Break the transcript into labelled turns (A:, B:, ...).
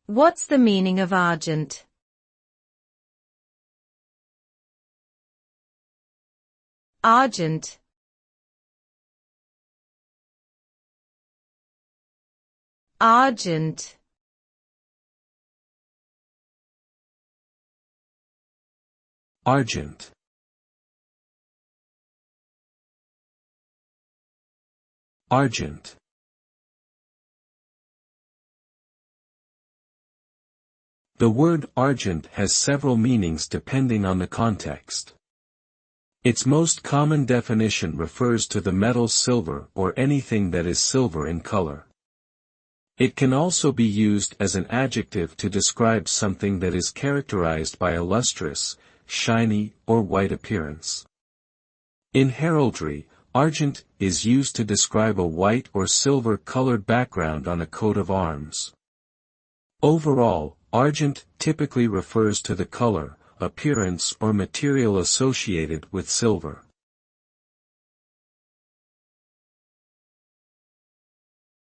A: What's the meaning of argent? Argent. Argent.
B: Argent. Argent. The word argent has several meanings depending on the context. Its most common definition refers to the metal silver or anything that is silver in color. It can also be used as an adjective to describe something that is characterized by a lustrous, shiny, or white appearance. In heraldry, argent is used to describe a white or silver-colored background on a coat of arms. Overall, argent typically refers to the color, appearance or material associated with silver.